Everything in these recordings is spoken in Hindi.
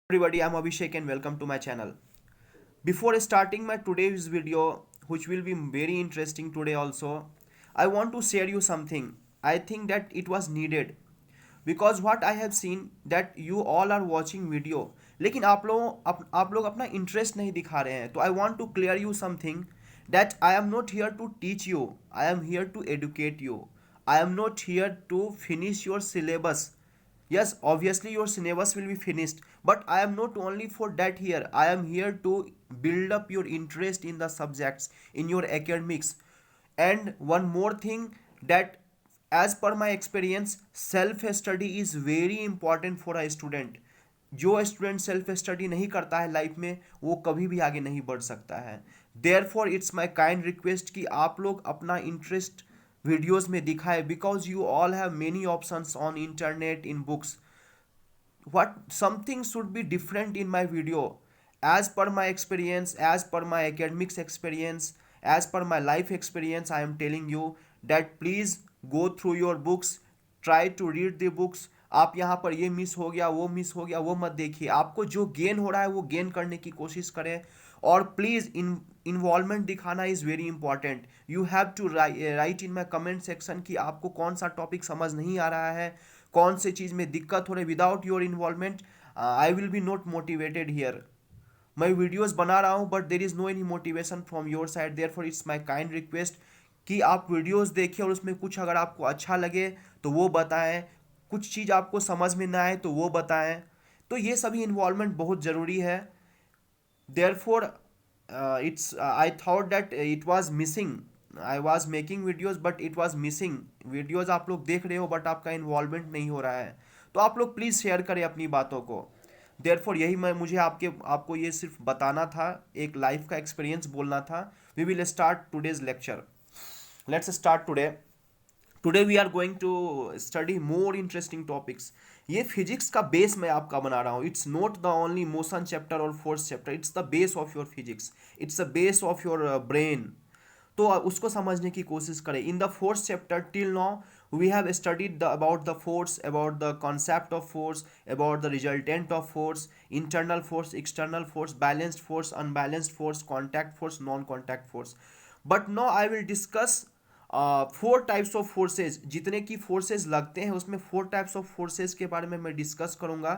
Everybody, I'm Abhishek and welcome to my channel. Before starting my today's video, which will be very interesting today also, I want to share you something. I think that it was needed because what I have seen that you all are watching video लेकिन आप लोग अपना इंटरेस्ट नहीं दिखा रहे हैं तो I want to clear you something that I am not here to teach you I am here to educate you I am not here to finish your syllabus. Yes, obviously your syllabus will be finished, but I am not only for that here. I am here to build up your interest in the subjects, in your academics. And one more thing that as per my experience, self study is very important for a student. जो स्टूडेंट सेल्फ स्टडी नहीं करता है लाइफ में वो कभी भी आगे नहीं बढ़ सकता है. Therefore it's my kind request कि आप लोग अपना इंटरेस्ट वीडियोस में दिखाए because you all have many options on internet in books. what something should be different in my video as per my experience, as per my academics experience, as per my life experience. I am telling you that please go through your books, try to read the books. आप यहाँ पर ये मिस हो गया वो मिस हो गया वो मत देखिए. आपको जो गेन हो रहा है वो गेन करने की कोशिश करें और प्लीज़ इन्वॉल्वमेंट दिखाना is very important. You have to write in my comment section कि आपको कौन सा टॉपिक समझ नहीं आ रहा है, कौन से चीज़ में दिक्कत हो रही. Without your involvement I will be not motivated here. मैं वीडियोस बना रहा हूँ but there is no any motivation from your side. Therefore it's my kind request कि आप वीडियोस देखिए और उसमें कुछ अगर आपको अच्छा लगे तो वो बताएं, कुछ चीज़ आपको समझ में ना आए तो वो बताएं. तो ये सभी इन्वॉल्वमेंट बहुत ज़रूरी है. Therefore it's I thought that it was missing. I was making videos but it was missing. Videos आप लोग देख रहे हो बट आपका इन्वॉल्वमेंट नहीं हो रहा है. तो आप लोग प्लीज़ शेयर करें अपनी बातों को. देयरफॉर यही मैं मुझे आपको ये सिर्फ बताना था, एक लाइफ का एक्सपीरियंस बोलना था. We will start today's lecture. Let's start today. Today we are going to study more interesting topics. ये फिजिक्स का बेस मैं आपका बना रहा हूँ. It's not the only motion chapter और force chapter. It's the base of your physics. It's the base of your brain. तो उसको समझने की कोशिश करें. In the fourth chapter till now we have studied about the force, about the concept of force, about the resultant of force, internal force, external force, balanced force, unbalanced force, contact force, non contact force. But now I will discuss four types of forces. जितने की फोर्सेज लगते हैं उसमें फोर टाइप्स ऑफ फोर्सेज के बारे में मैं डिस्कस करूंगा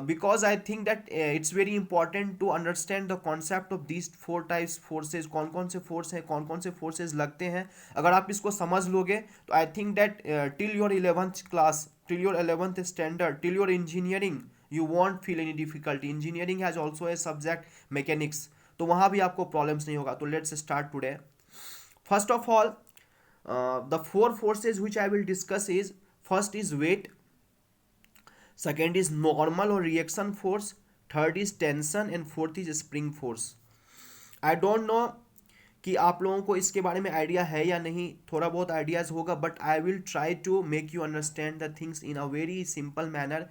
because I think that it's very important to understand the concept of these four types forces. कौन कौन से फोर्स हैं, कौन कौन से फोर्सेज लगते हैं. अगर आप इसको समझ लोगे तो आई think that till your 11th class, till your 11th standard, till your engineering you want feel any difficulty. Engineering has also a subject mechanics, तो वहाँ भी आपको प्रॉब्लम्स नहीं होगा. तो let's start today. First of all, the four forces which I will discuss is: first is weight, second is normal or reaction force, third is tension and fourth is spring force. I don't know कि आप लोगों को इसके बारे में आइडिया है या नहीं. थोड़ा बहुत आइडियाज होगा but I will try to make you understand the things in a very simple manner.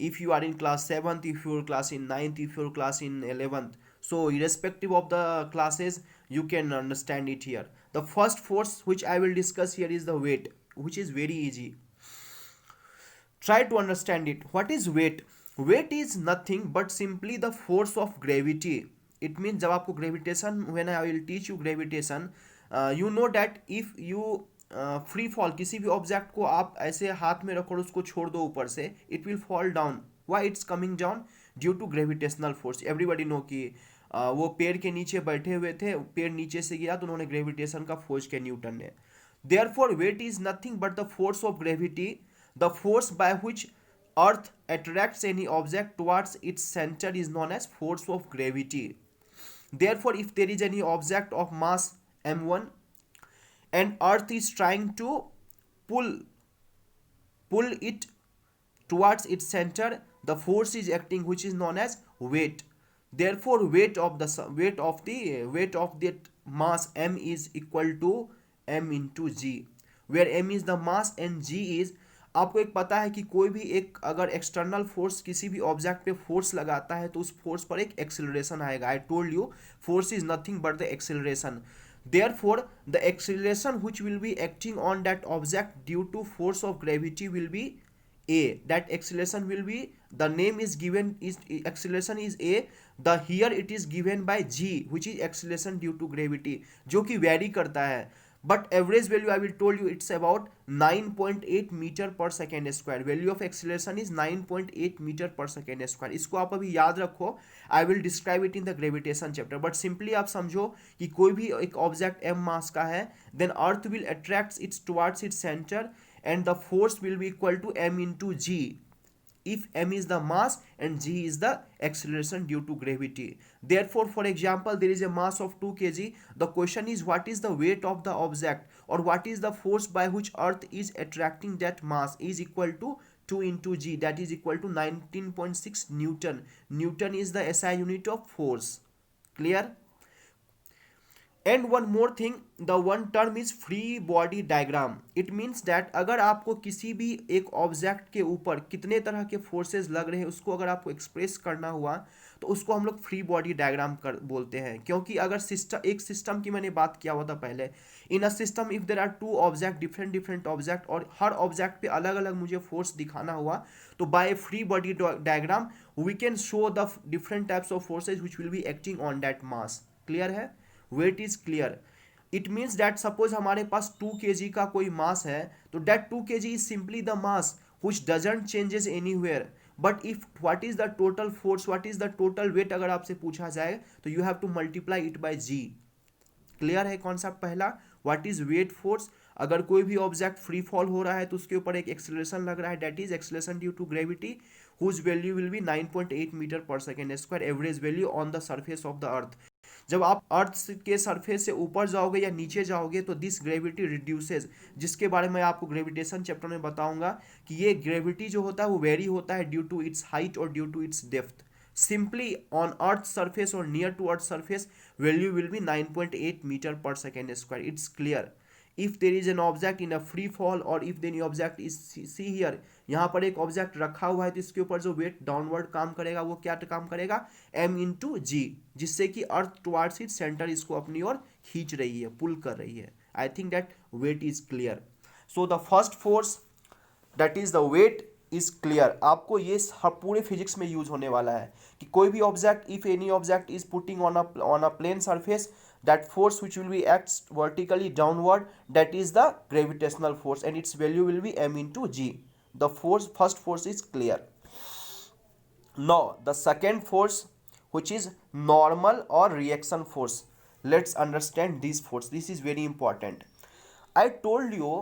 if you are in class 7th, if you are class in 9th, if you are class in 11th, so irrespective of the classes you can understand it here. The first force which I will discuss here is the weight, which is very easy. Try to understand it. What is weight? Weight is nothing but simply the force of gravity. It means जब आपको gravitation, when I will teach you gravitation, you know that if you free fall, किसी भी ऑब्जेक्ट को आप ऐसे हाथ में रखो और उसको छोड़ दो ऊपर से, it will fall down. Why it's coming down? Due to gravitational force. Everybody know कि वो पेड़ के नीचे बैठे हुए थे, पेड़ नीचे से गिरा तो उन्होंने ग्रेविटेशन का फोर्स के न्यूटन ने. Therefore weight is nothing but the force of gravity, the force by which earth attracts any object towards its center is known as force of gravity. Therefore, if there is any object of mass m1 and earth is trying to pull pull it towards its center, the force is acting which is known as weight. Therefore, weight of that mass m is equal to m into g, where m is the mass and g is, आपको एक पता है कि कोई भी एक अगर एक्सटर्नल फोर्स किसी भी ऑब्जेक्ट पे फोर्स लगाता है तो उस फोर्स पर एक एक्सेलरेशन आएगा. आई told you force is nothing but the acceleration. Therefore, the acceleration which will be acting on that object due to force of gravity will be a. That acceleration will be the name is given, is acceleration is a, the here it is given by g which is acceleration due to gravity, जो कि वैरी करता है, but average value I will told you it's about 9.8 meter per second square, value of acceleration is 9.8 meter per second square. इसको आप अभी याद रखो, I will describe it in the gravitation chapter, but simply आप समझो कि कोई भी एक ऑब्जेक्ट m मास का है, then earth will attract its towards its centre and the force will be equal to m into g if m is the mass and g is the acceleration due to gravity. Therefore, for example, there is a mass of 2 kg. The question is what is the weight of the object or what is the force by which earth is attracting that mass is equal to 2 into g, that is equal to 19.6 newton. Newton is the SI unit of force. Clear? And one more thing, the one term is free body diagram. It means that अगर आपको किसी भी एक ऑब्जेक्ट के ऊपर कितने तरह के फोर्सेज लग रहे हैं उसको अगर आपको एक्सप्रेस करना हुआ तो उसको हम लोग फ्री बॉडी डायग्राम कर बोलते हैं। क्योंकि अगर सिस्टम, एक सिस्टम की मैंने बात किया हुआ था पहले, in a system if there are 2 object, different object, और हर ऑब्जेक्ट पे अलग अलग मुझे फोर्स दिखाना हुआ, तो by free body diagram we can show the different types of forces which will be acting on that mass. Clear है? Weight is clear. It means that suppose हमारे पास 2 kg का कोई मास है, तो that 2 kg is simply the mass which doesn't changes anywhere, but if what is the total force, what is the total weight अगर आपसे पूछा जाए तो you have to multiply it by g। Clear है कॉन्सेप्ट पहला? What is weight force? अगर कोई भी ऑब्जेक्ट फ्री फॉल हो रहा है तो उसके ऊपर एक एक्सेलरेशन लग रहा है, that is acceleration due to gravity whose value will be 9.8 meter per second square, average value on the surface of the earth. जब आप अर्थ के सरफेस से ऊपर जाओगे या नीचे जाओगे तो दिस ग्रेविटी रिड्यूसेज, जिसके बारे में आपको ग्रेविटेशन चैप्टर में बताऊंगा कि ये ग्रेविटी जो होता है वो वेरी होता है ड्यू टू इट्स हाइट और due to its depth. Simply on earth surface or near to earth surface value will be 9.8 meter per second square. It's clear. If there is an object in a free fall or if any object is, see here, यहाँ पर एक ऑब्जेक्ट रखा हुआ है तो इसके ऊपर जो वेट डाउनवर्ड काम करेगा वो क्या काम करेगा, m इंटू जी, जिससे कि अर्थ टुवार्ड्स इट सेंटर इसको अपनी ओर खींच रही है, पुल कर रही है। I think that weight is clear. So the first force that is the weight is clear. आपको ये पूरे फिजिक्स में यूज होने वाला है कि कोई भी object, if any object is putting on a plane surface, that force which will be acts vertically downward, that is the gravitational force and its value will be m into g. The first force is clear. Now the second force, which is normal or reaction force. Let's understand this force. This is very important. I told you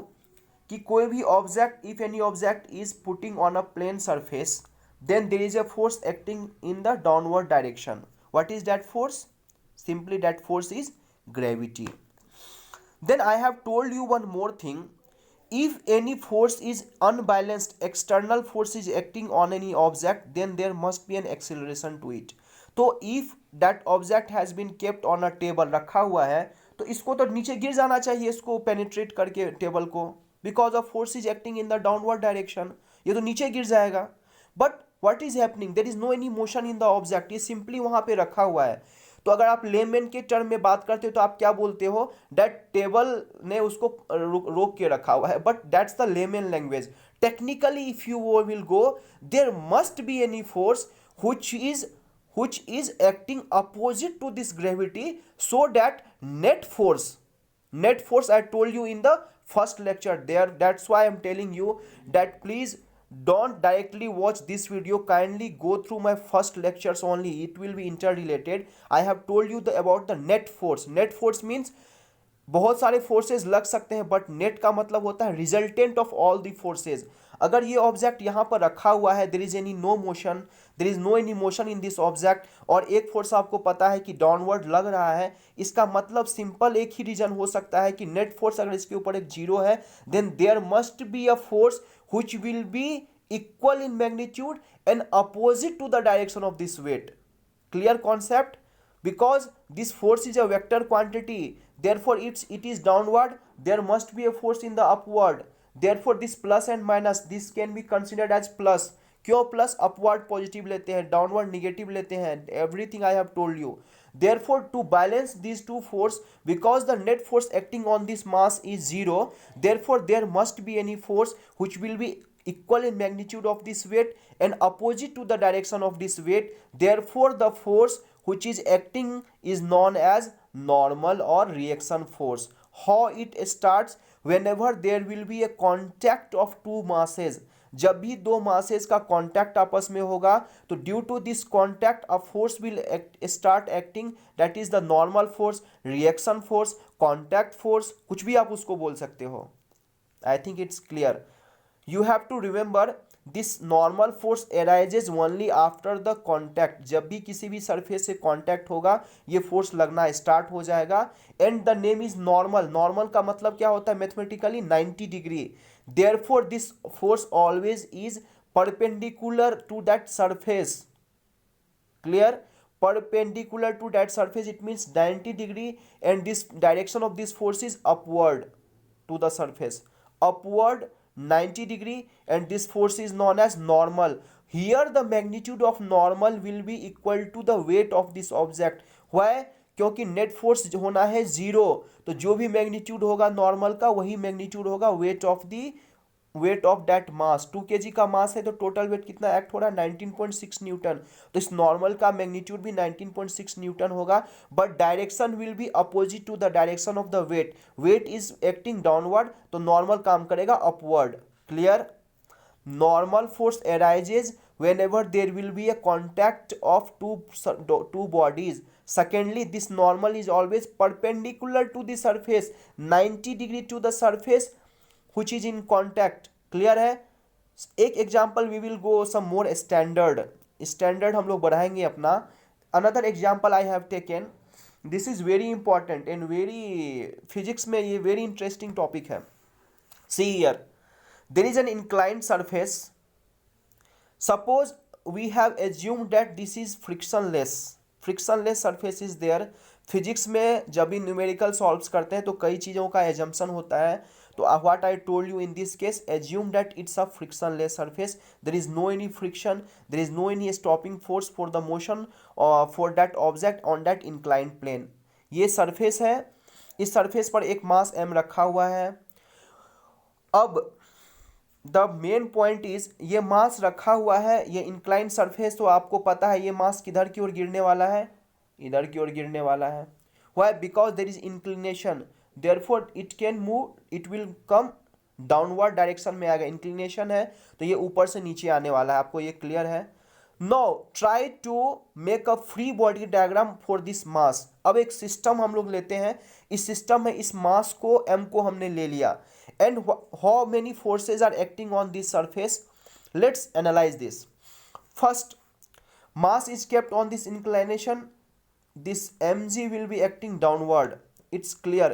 कि कोई भी object, if any object is putting on a plane surface, then there is a force acting in the downward direction. What is that force? Simply that force is gravity. Then I have told you one more thing. If any force is unbalanced, external force is acting on any object, then there must be an acceleration to it. तो if that object has been kept on a table, रखा हुआ है, तो इसको तो नीचे गिर जाना चाहिए, इसको पेनिट्रेट करके टेबल को, because of force is acting in the downward direction, ये तो नीचे गिर जाएगा. But what is happening, there is no any motion in the object, ये सिंपली वहां पे रखा हुआ है. तो अगर आप लेमैन के टर्म में बात करते हो तो आप क्या बोलते हो, दैट टेबल ने उसको रोक के रखा हुआ है, but that's the layman language. Technically if you will go, there must be any force which is acting opposite to this gravity, so that net force I told you in the first lecture there. That's why I'm telling you that please don't directly watch this video, kindly go through my first lectures only, it will be interrelated. I have told you about the net force means बहुत सारे फोर्सेज लग सकते हैं, बट नेट का मतलब होता है resultant of all the forces. अगर ये ऑब्जेक्ट यहाँ पर रखा हुआ है, there is any no motion, there is no any motion in this object, और एक फोर्स आपको पता है कि डाउनवर्ड लग रहा है, इसका मतलब सिंपल एक ही रीजन हो सकता है कि नेट फोर्स अगर इसके ऊपर एक जीरो है, then there must be a force which will be equal in magnitude and opposite to the direction of this weight. Clear concept? Because this force is a vector quantity, therefore it is downward, there must be a force in the upward. Therefore this plus and minus, this can be considered as plus. क्यों प्लस? अपवर्ड पॉजिटिव लेते हैं, डाउनवर्ड निगेटिव लेते हैं. Everything I have told you. Therefore to balance these two force, because the net force acting on this mass is zero, therefore there must be any force which will be equal in magnitude of this weight and opposite to the direction of this weight. Therefore the force which is acting is known as normal or reaction force. How it starts? Whenever there will be a contact of two masses, जब भी दो मासेस का कांटेक्ट आपस में होगा तो due to this contact a force will start acting, that is the normal force, reaction force, contact force, कुछ भी आप उसको बोल सकते हो. I think it's clear. You have to remember this normal force arises only after the contact. जब भी किसी भी सरफेस से कांटेक्ट होगा ये फोर्स लगना स्टार्ट हो जाएगा. And the name is normal. Normal का मतलब क्या होता है mathematically? 90 degree. Therefore this force always is perpendicular to that surface. Clear? Perpendicular to that surface, it means 90 degree, and this direction of this force is upward to the surface, upward 90 degree, and this force is known as normal. Here the magnitude of normal will be equal to the weight of this object. Why? क्योंकि नेट फोर्स होना है जीरो, तो जो भी मैग्नीट्यूड होगा नॉर्मल का वही मैग्नीट्यूड होगा weight of that mass. 2 kg का मास है तो टोटल वेट कितना एक्ट हो रहा है? 19.6 न्यूटन. तो इस नॉर्मल का मैग्नीट्यूड भी 19.6 न्यूटन होगा. But direction will be opposite to the direction of the weight. Weight is acting downward तो नॉर्मल काम करेगा upward. Clear? Normal force arises whenever there will be a contact of two bodies. Secondly, this normal is always perpendicular to the surface, 90 degree to the surface which is in contact. Clear है? एक example we will go some more standard हम लोग बढ़ाएंगे अपना. Another example I have taken, this is very important and very physics में ये वेरी इंटरेस्टिंग टॉपिक है. See here, there is an inclined surface. Suppose we have assumed that this is frictionless surface is there. Physics में जब भी न्यूमेरिकल सॉल्व्स करते हैं तो कई चीज़ों का एजम्पशन होता है. तो what I told you in this case, assume that it's a frictionless surface. There is no any friction, there is no any stopping force for the motion for that object on that inclined plane. ये सरफेस है, इस सरफेस पर एक मास m रखा हुआ है. अब द मेन पॉइंट इज ये मास रखा हुआ है, ये इंक्लाइन सरफेस, तो आपको पता है ये मास किधर की ओर गिरने वाला है? इधर की ओर गिरने वाला है. Why? Because there is inclination, therefore it can move, it will come downward direction में आएगा. इंक्लिनेशन है तो ये ऊपर से नीचे आने वाला है. आपको ये क्लियर है? Now try to make a free body diagram for this mass. अब एक सिस्टम हम लोग लेते हैं. इस सिस्टम में इस मास को m को हमने ले लिया. And how many forces are acting on this surface? Let's analyze this. First, mass is kept on this inclination. This mg will be acting downward. It's clear.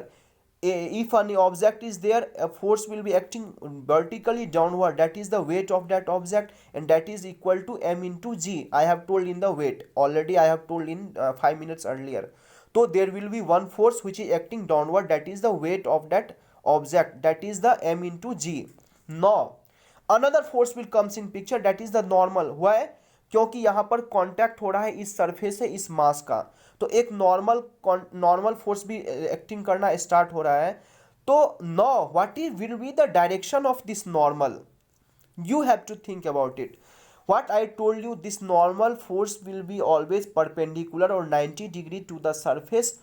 If any object is there, a force will be acting vertically downward. That is the weight of that object, and that is equal to m into g. I have told in the weight already. I have told in 5 minutes earlier. So there will be one force which is acting downward. That is the weight of that object, that is the m into g. Now another force will comes in picture, that is the normal. Why? क्योंकि यहाँ पर कांटेक्ट हो रहा है इस सरफेस से इस मास का, तो एक नॉर्मल फोर्स भी एक्टिंग करना स्टार्ट हो रहा है. तो now what is will be the direction of this normal? You have to think about it. What I told you, this normal force will be always perpendicular or 90 degree to the surface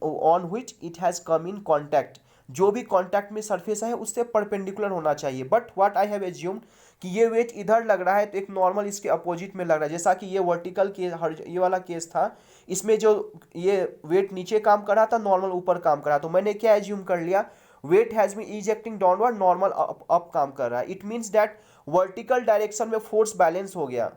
on which it has come in contact. जो भी कांटेक्ट में सरफेस है उससे परपेंडिकुलर होना चाहिए. But what I have assumed कि ये वेट इधर लग रहा है तो एक नॉर्मल इसके अपोजिट में लग रहा है. जैसा कि ये वर्टिकल केस, ये वाला केस था, इसमें जो ये वेट नीचे काम कर रहा था, नॉर्मल ऊपर काम कर रहा था. तो मैंने क्या एज्यूम कर लिया? Weight has been ejecting downward, normal up काम कर रहा है. It means that vertical direction में फोर्स बैलेंस हो गया.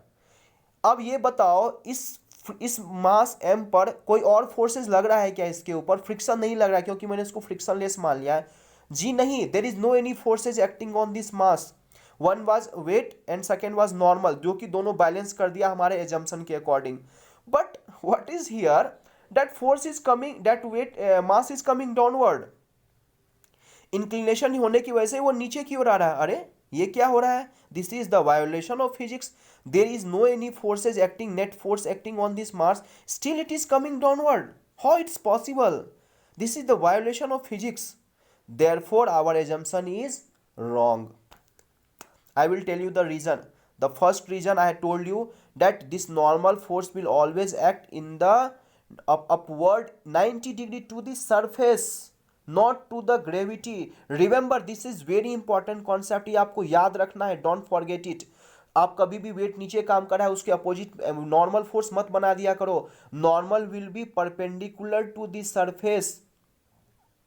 अब ये बताओ इस मास m पर कोई और फोर्सेस लग रहा है क्या? इसके ऊपर फ्रिक्शन नहीं लग रहा है क्योंकि मैंने इसको फ्रिक्शनलेस मान लिया है. जी नहीं, there is no any forces acting on this mass. One was weight and second was normal, जो कि दोनों बैलेंस कर दिया हमारे एजम्पशन के according. But what is here, that force is coming, that weight mass is coming downward. Inclination होने की वजह से वो नीचे की ओर आ रहा है. अरे ये क्या हो रहा है? This is the violation of physics. There is no any forces acting, net force acting on this Mars, still it is coming downward. How it's possible? This is the violation of physics. Therefore our assumption is wrong. I will tell you the reason. The first reason I had told you that this normal force will always act in the upward 90 degree to the surface, not to the gravity. Remember, this is very important concept, ये आपको याद रखना है, डोंट फॉरगेट इट. आप कभी भी वेट नीचे काम कर रहा है उसके अपोजिट नॉर्मल फोर्स मत बना दिया करो. Normal will be perpendicular to the surface.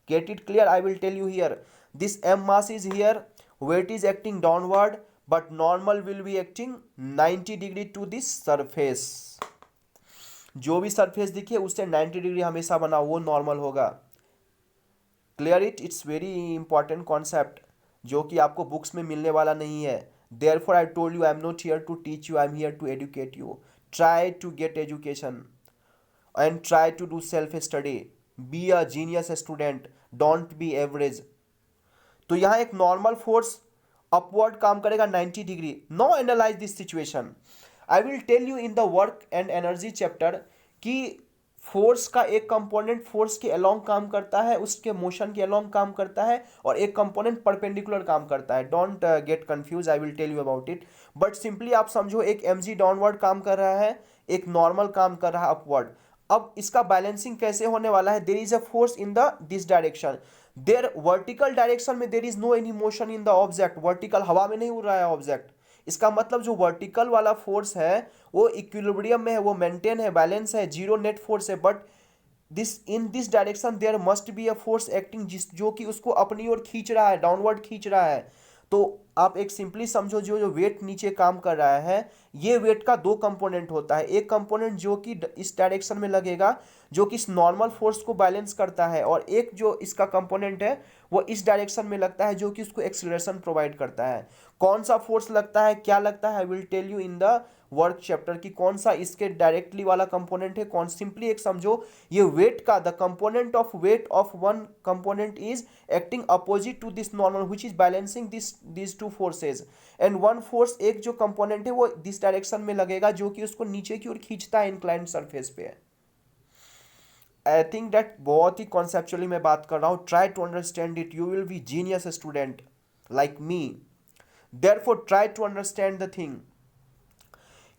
Get it clear? I will tell you here. This M mass is here. Weight is acting downward, but normal will be acting 90 degree to this surface. जो भी सरफेस दिखे उससे 90 डिग्री हमेशा बना, वो नॉर्मल होगा. Clear it? It's very important concept जो कि आपको बुक्स में मिलने वाला नहीं है. Therefore I told you I am not here to teach you, I am here to educate you. Try to get education and try to do self study. Be a genius student, don't be average. तो यहाँ एक नॉर्मल फोर्स अपवर्ड काम करेगा 90 degree. No analyze this situation. I will tell you in the work and energy chapter कि फोर्स का एक कंपोनेंट फोर्स के अलोंग काम करता है, उसके मोशन के अलोंग काम करता है, और एक कंपोनेंट परपेंडिकुलर काम करता है. Don't get confuse, I will tell you about it. But simply आप समझो, एक mg डाउनवर्ड काम कर रहा है, एक नॉर्मल काम कर रहा है अपवर्ड. अब इसका बैलेंसिंग कैसे होने वाला है? There is a force in the this direction. There vertical direction में there is no any motion in the object. Vertical हवा में नहीं उड़ रहा है ऑब्जेक्ट. इसका मतलब जो वर्टिकल वाला फोर्स है वो इक्विलिब्रियम में है, वो मेंटेन है, बैलेंस है, जीरो नेट फोर्स है. But this in this direction there must be a force acting, जिस जो कि उसको अपनी ओर खींच रहा है, डाउनवर्ड खींच रहा है. तो आप एक सिंपली समझो, जो जो वेट नीचे काम कर रहा है, ये वेट का दो कंपोनेंट होता है. एक कंपोनेंट जो कि इस डायरेक्शन में लगेगा, जो कि इस नॉर्मल फोर्स को बैलेंस करता है, और एक जो इसका कंपोनेंट है वो इस डायरेक्शन में लगता है, जो कि उसको एक्सीलरेशन प्रोवाइड करता है. कौन सा फोर्स लगता है, क्या लगता है, I will tell you in the work chapter कि कौन सा इसके डायरेक्टली वाला कंपोनेंट है, कौन. सिंपली एक समझो, ये वेट का the component of weight of one component is acting opposite to this normal which is balancing this two forces. And one force, एक जो कंपोनेंट है वो दिस डायरेक्शन में लगेगा, जो कि उसको नीचे की ओर खींचता है इंक्लाइंड सरफेस पे. आई थिंक दैट बहुत ही कॉन्सेप्चुअली मैं बात कर रहा हूँ. Try to understand it, you will be genius student like me. Therefore try to understand the thing.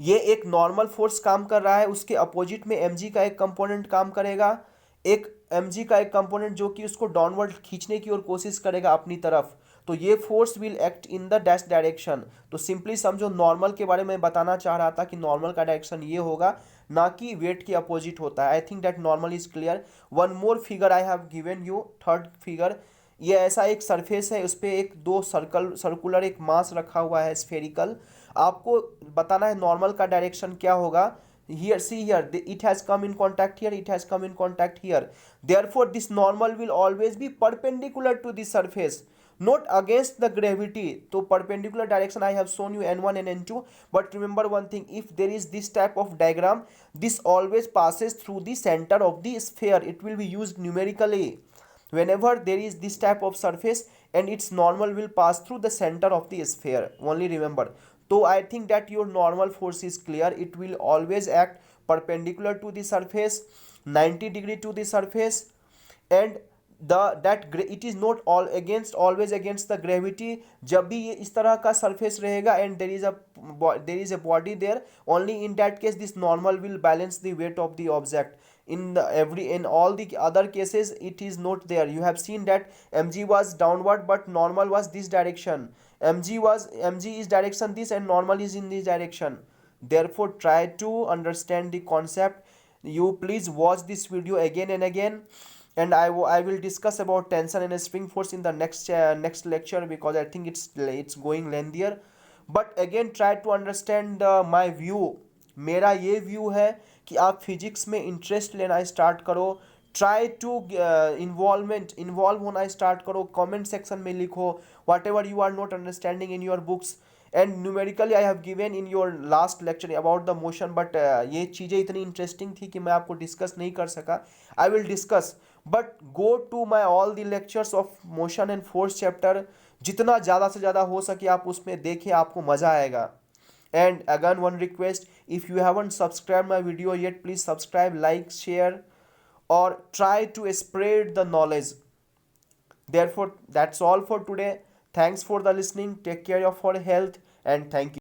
ये एक नॉर्मल फोर्स काम कर रहा है, उसके अपोजिट में mg का एक कंपोनेंट काम करेगा. एक mg का एक कंपोनेंट जो कि उसको डाउनवर्ड खींचने की ओर कोशिश करेगा अपनी तरफ. तो ये force will act in the dash direction. तो सिंपली समझो, नॉर्मल के बारे में बताना चाह रहा था कि नॉर्मल का डायरेक्शन ये होगा, ना कि वेट के अपोजिट होता है. I think that normal is clear. One more figure I have given you, third figure. ये ऐसा एक सरफेस है, उस पर एक दो सर्कुलर एक मास रखा हुआ है स्फेरिकल. आपको बताना है नॉर्मल का डायरेक्शन क्या होगा. Here, see here, it has come in contact here, it has come in contact here. Therefore this normal will always be perpendicular to the surface, not against the gravity. So perpendicular direction I have shown you n1 and n2. But remember one thing, if there is this type of diagram, this always passes through the center of the sphere. It will be used numerically whenever there is this type of surface, and its normal will pass through the center of the sphere. Only remember. So I think that your normal force is clear. It will always act perpendicular to the surface, 90 degree to the surface, and it is not always against the gravity. जब भी ये इस तरह का surface रहेगा and there is a body there, only in that case this normal will balance the weight of the object. In all the other cases it is not there. You have seen that mg was downward but normal was this direction. mg is direction this and normal is in this direction. Therefore try to understand the concept. You please watch this video again and again, and I will discuss about tension and spring force in the next lecture, because I think it's going lengthier. But again try to understand my view. मेरा ये व्यू है कि आप फिजिक्स में इंटरेस्ट लेना स्टार्ट करो. ट्राई टू इन्वॉल्व होना स्टार्ट करो. कमेंट सेक्शन में लिखो whatever you are not understanding in your books. And numerically I have given in your last lecture about the motion. But ये चीज़ें इतनी इंटरेस्टिंग थी कि मैं आपको डिस्कस नहीं कर सका. I will discuss, but go to my all the lectures of motion and force chapter. जितना ज़्यादा से ज़्यादा हो सके आप उसमें देखें, आपको मज़ा आएगा. And again one request, if you haven't subscribed my video yet, please subscribe, like, share, or try to spread the knowledge. Therefore that's all for today. Thanks for the listening. Take care of our health and thank you.